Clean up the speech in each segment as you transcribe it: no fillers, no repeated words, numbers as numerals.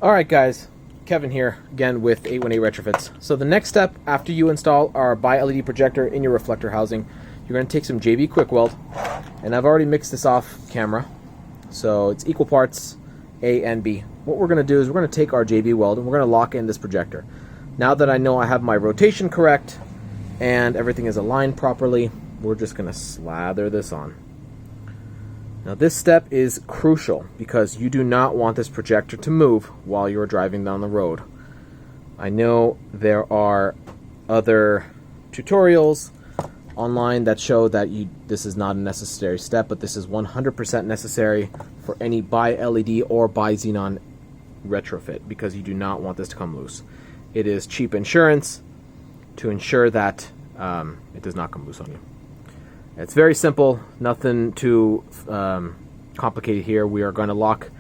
Alright guys, Kevin here, again with 818 Retrofits. So the next step after you install our bi-LED projector in your reflector housing, you're going to take some JB Quick Weld, and I've already mixed this off camera, so it's equal parts A and B. What we're going to do is we're going to take our JB Weld and we're going to lock in this projector. Now that I know I have my rotation correct and everything is aligned properly, we're just going to slather this on. Now this step is crucial because you do not want this projector to move while you're driving down the road. I know there are other tutorials online that show that this is not a necessary step, but this is 100% necessary for any bi-LED or bi-xenon retrofit because you do not want this to come loose. It is cheap insurance to ensure that it does not come loose on you. It's very simple, nothing too complicated here. We are going to lock,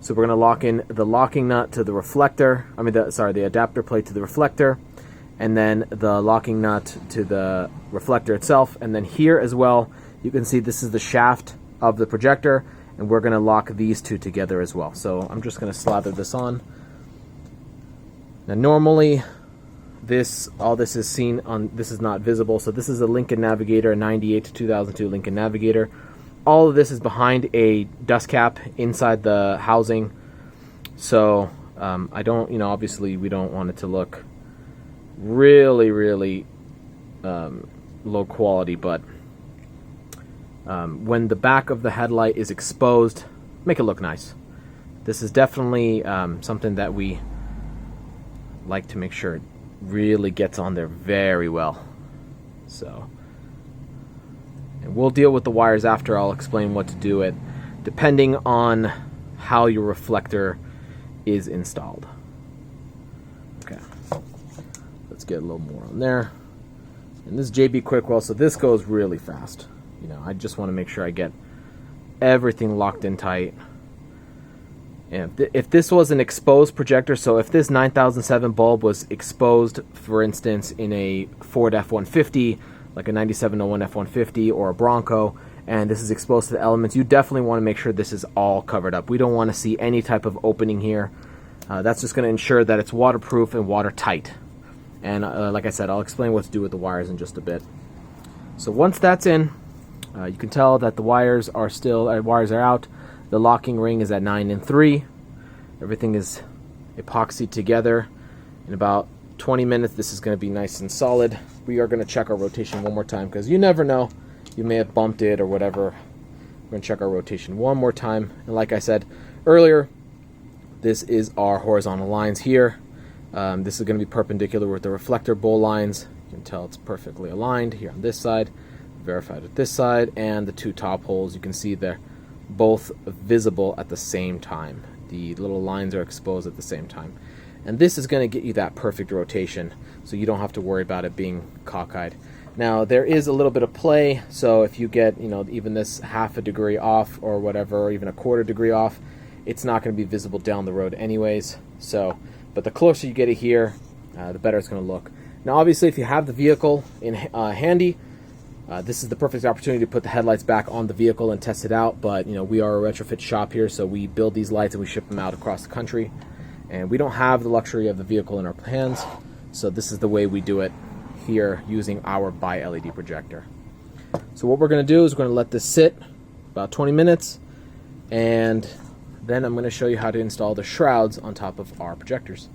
so we're going to lock in the locking nut to the reflector, the adapter plate to the reflector, and then the locking nut to the reflector itself. And then here as well, you can see this is the shaft of the projector, and we're going to lock these two together as well. So I'm just going to slather this on. Now normally, all this is seen on, this is not visible. So this is a Lincoln Navigator, a 98 to 2002 Lincoln Navigator. All of this is behind a dust cap inside the housing. So I don't, obviously we don't want it to look really low quality, but when the back of the headlight is exposed, make it look nice. This is definitely something that we like to make sure it really gets on there very well. So, and we'll deal with the wires after. I'll explain what to do it depending on how your reflector is installed. Okay, let's get a little more on there. And this is JB Quick Weld, so this goes really fast. I just want to make sure I get everything locked in tight. And if this was an exposed projector, so if this 9007 bulb was exposed, for instance, in a Ford F-150, like a 9701 F-150 or a Bronco, and this is exposed to the elements, you definitely want to make sure this is all covered up. We don't want to see any type of opening here. That's just going to ensure that it's waterproof and watertight. And like I said, I'll explain what to do with the wires in just a bit. So once that's in, you can tell that the wires are out. The locking ring is at 9 and 3. Everything is epoxy together. In about 20 minutes, this is going to be nice and solid. We are going to check our rotation one more time because you never know. You may have bumped it or whatever. We're going to check our rotation one more time. And like I said earlier, this is our horizontal lines here. This is going to be perpendicular with the reflector bowl lines. You can tell it's perfectly aligned here on this side, verified with this side, and the two top holes, you can see they're both visible at the same time. The little lines are exposed at the same time. And this is going to get you that perfect rotation, so you don't have to worry about it being cockeyed. Now, there is a little bit of play, so if you get, even this half a degree off or whatever, or even a quarter degree off, it's not going to be visible down the road anyways. So, but the closer you get it here, the better it's going to look. Now, obviously, if you have the vehicle in handy, this is the perfect opportunity to put the headlights back on the vehicle and test it out. But we are a retrofit shop here, so we build these lights and we ship them out across the country, and we don't have the luxury of the vehicle in our hands, so this is the way we do it here using our bi-LED projector. So what we're going to do is we're going to let this sit about 20 minutes, and then I'm going to show you how to install the shrouds on top of our projectors.